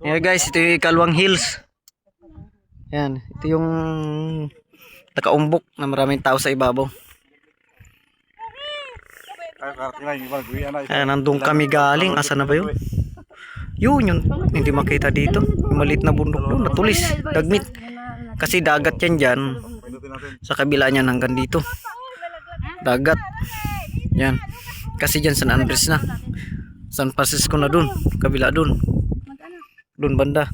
Yeah guys, ito yung Kalawang Hills. Yan, ito yung nakaumbok na maraming tao sa ibabaw. Ayan, nandun kami galing. Asa na ba yun? Yun, hindi makita dito. Yung maliit na bundok doon, natulis, dagmit. Kasi dagat yan dyan. Sa kabila niyan hanggang dito. Dagat. Yan. Kasi dyan San Andres na. San Francisco na dun. Kabila dun. Dun banda.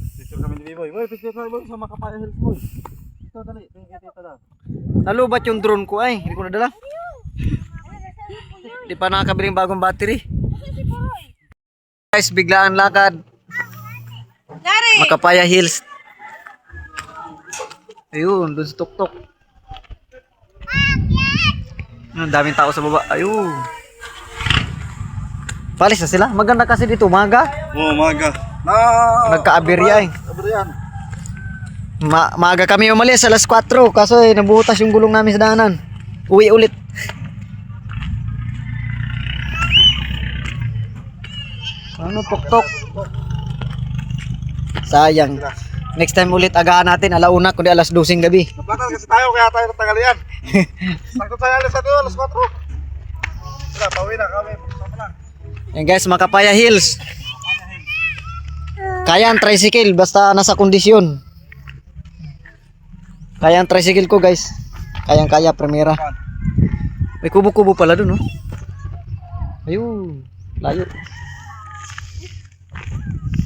Nalubat yung drone ko ay. Hindi ko nadala. Di pa nakakabiling bagong battery. Guys, biglaan lakad. Makapaya Hills. Ayun, dun sa tuktok. Ang daming tao sa baba. Ayun. Palis na sila. Maganda kasi dito, umaga. Oo, umaga. Nagka-aberya eh. Maaga kami umalis, alas 4. Kaso nabutas yung gulong namin sa daanan. Uwi ulit. Ano, tuktok. Sayang. Next time ulit agahan natin, alauna kundi alas 12 gabi. Nabatal kasi tayo, kaya tayo natagal yan. Sakot tayo alas 1, alas 4. Tara, pauwi na kami. Yan guys, Makapaya Hills. Kaya ang tricycle basta nasa kondisyon. Kaya ang tricycle ko guys. Kayang-kaya, primera. May kubo-kubo pala dun, oh. Ayun, layo.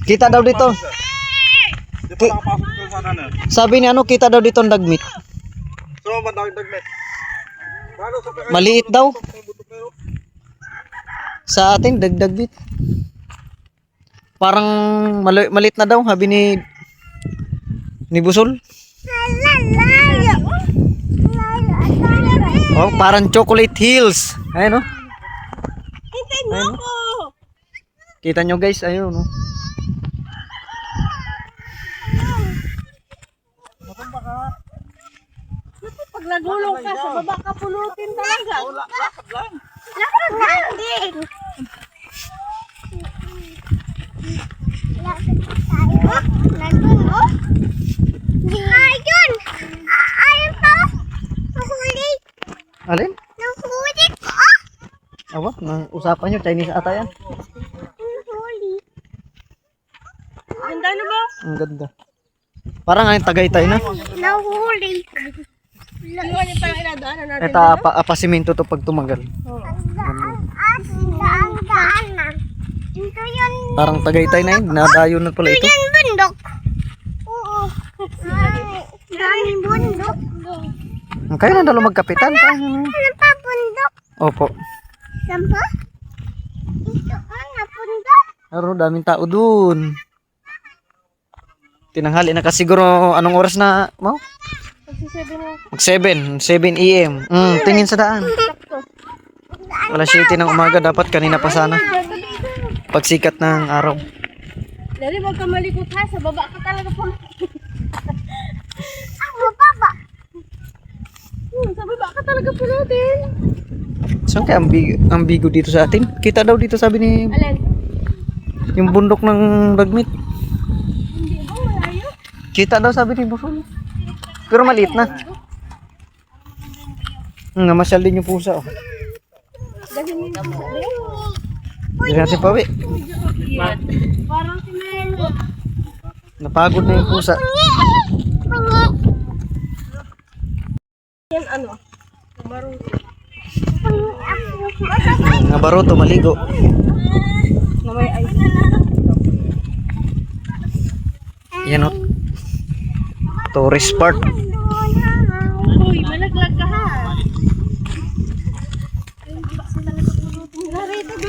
Kita daw dito. Di pa nakapasok ko sa ano. Sabi ni ano, kita daw dito ang dagmit. So, bandawin dagmet. Maliit daw. Sa atin, dagdagbit. Parang maliit na daw, sabi ni Busol. Oh, parang Chocolate Hills. Ayun, oh. Ayun, oh. Kita nyo guys, ayun, oh. Pag nagulong ka sa baba ka pulutin talaga. Lakad lang. Lakad lang din. Nandun, oh. Ayun. Ayun pa. Nahuli. Alin? Nahuli ko. Awa, usapan nyo, Chinese ata yan. Nahuli. Ganda na ba? Ang ganda. Parang ngayon Tagaytay na. Nahuli. Ano yung parang inadaanan natin? Ito, apasiminto to pag tumagal. Ito yun. Parang Tagaytay na yun. Nadayo na pala ito. Ito yun bundok. Oo. Daming bundok. Kaya na dalo magkapitan. Ano pa bundok? Opo. Saan pa? Ito na bundok. Pero daming tao dun. Tinanghali na kasi siguro anong oras na mo? Mag 7 AM. Tingin sa daan. Alas 7 ng umaga, dapat kanina pa sana. Pagsikat ng araw. Dari wag ka malikot ha, sa baba ka talaga po. Sa baba. Sa baba ka talaga po natin. Saan kaya ang bigo dito sa atin? Kita daw dito sabi ni Alin? yung bundok ng Dagmit. Hindi ba malayo? Kita daw sabi ni Busol. Pero maliit na. Namasyal din yung pusa. Oh. Hindi natin pawi. Parang si Melo. Napagod na yung pusa. Yan ano? Maruto. Nabaroto, maligo. Na may ice. Yan o. Tourist spot. Uy, malaglag ka ha. Narito, B.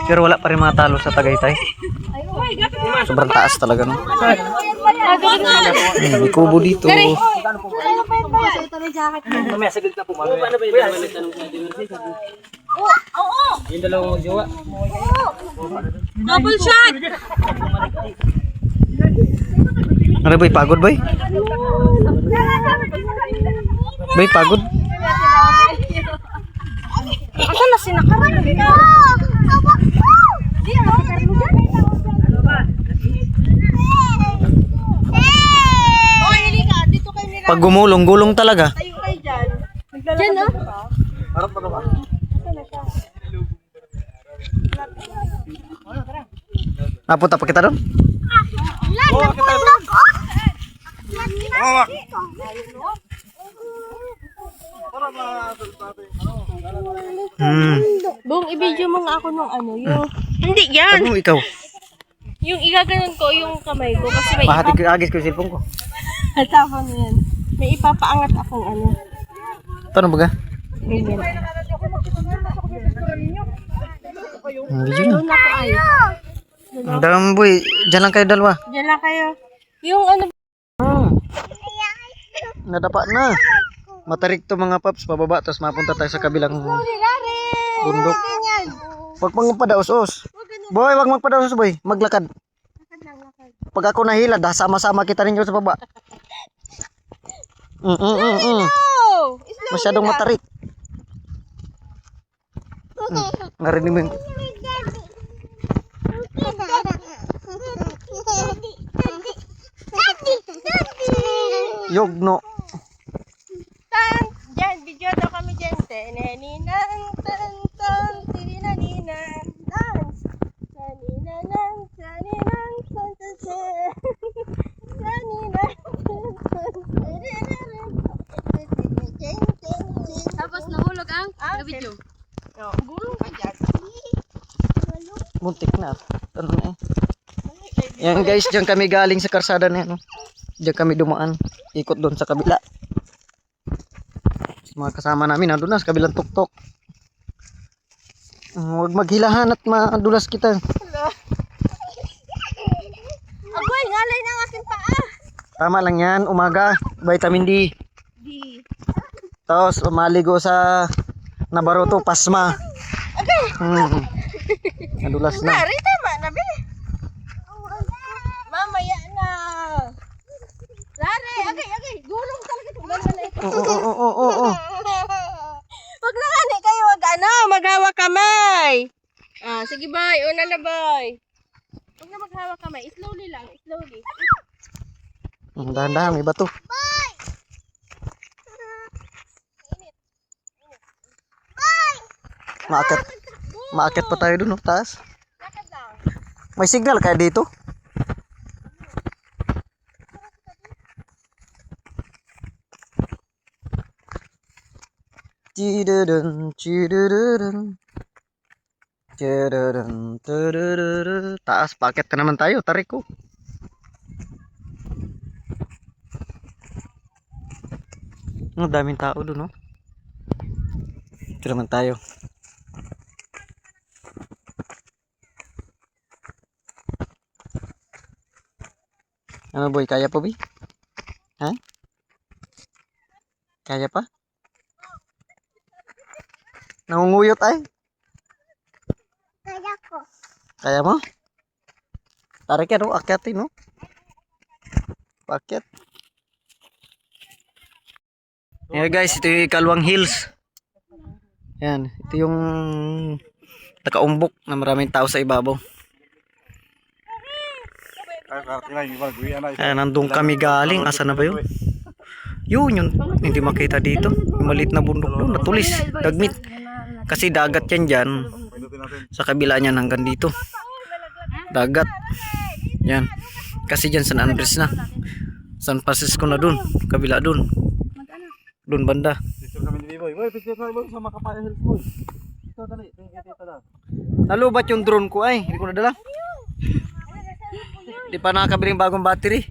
Pero wala pa rin matalo sa Tagaytay. Sobrang taas talaga no. May kubo dito. Oo. Yung dalawang magjowa. Double shot. Ano boy, pagod boy? Boy, pagod? Asan na sinakaran? Di ako kayo dyan. Okay, halika. Dito kayo nila. Pag gumulong talaga. Tayo kayo dyan. Dyan, no? Harap pa naman. Napunta pa kita doon? Oo, kita ito. Oo, Mak. Para Bong, i-video mo nga ako nung ano, yung... Hindi yan! Sabi mo ikaw. Yung igaganon ko yung kamay ko kasi may Agis ko yung cellphone ko. Tapos mo yan. May ipapaangat akong ano. Paano ba ga? Ganyan. Hindi yun. Doon ako ay. Ang dami boy. Diyan lang kayo dalawa. Diyan lang kayo. Yung ano... Nadapa na. Matarik to mga paps. Pababa. Tapos mapunta tayo sa kabilang bundok. Huwag pang magpadaos-os. Boy, wag magpadaos boy. Maglakad. Pag ako nahila, sama-sama kita ninyo sa baba. Masyadong matarik. Narinig mo yung... Yogno. Diyan, video daw kami dyan. Teneninan, tan, tan, tirinaninan, dance. Taninanan, taninan, tan, tan, tan. Taninan, tan, tan, tan. Tapos nahulog ang video. Gulong ka dyan. Muntik na. Ano na eh. Yan guys, diyan kami galing sa karsada na yan. Oh. Diyan kami dumaan. Ikot doon sa kabila. Mga kasama namin nandun na sa kabilang tuktok. Huwag maghilahan at madulas kita. Agoy, ngalay ng aking paa. Tama lang yan. Umaga. Vitamin D. Di. Tapos maligo sa Nabaroto. Pasma. Nadulas na. Nari, tama na, be. Mamaya na. Lari, agay. Gulong talaga ito. Ganda na ito. Oo. Wag na nga kayo, maghawak kamay. Sige boy, una na boy. Wag na maghawak kamay, slowly lang, slowly. Dahan-dahan, may bato. Maakit pa tayo dun, taas. Lakad lang. May signal kaya dito? Taas, paket ka naman tayo, tarik ko. Ang daming tao doon, no? Ito naman tayo. Ano boy, kaya pa, Bi? Ha? Kaya pa? Nangunguyot ay? Kaya ko. Kaya mo? Tarik yan, no? Akyatin, no? Pakyat. Yeah guys, ito yung Kalawang Hills. Yan, ito yung nakaumbok na maraming tao sa ibabaw. Nandun kami galing. Asa na ba yun? Yun, hindi makita dito. Yung maliit na bundok doon, natulis, dagmit. Kasi dagat yan dyan. Sa kabila niyan hanggang dito. Dagat. Yan. Kasi dyan San Andres na. San Francisco na doon. Kabila doon. Doon banda. Picture kami ni Boy. Boy, picture tayo boy sa Makapaya Hills boy. Ito dali, tingin kita daw. Nalubat yung drone ko ay. Hindi ko nadala. Hindi pa nakakabili ng bagong battery.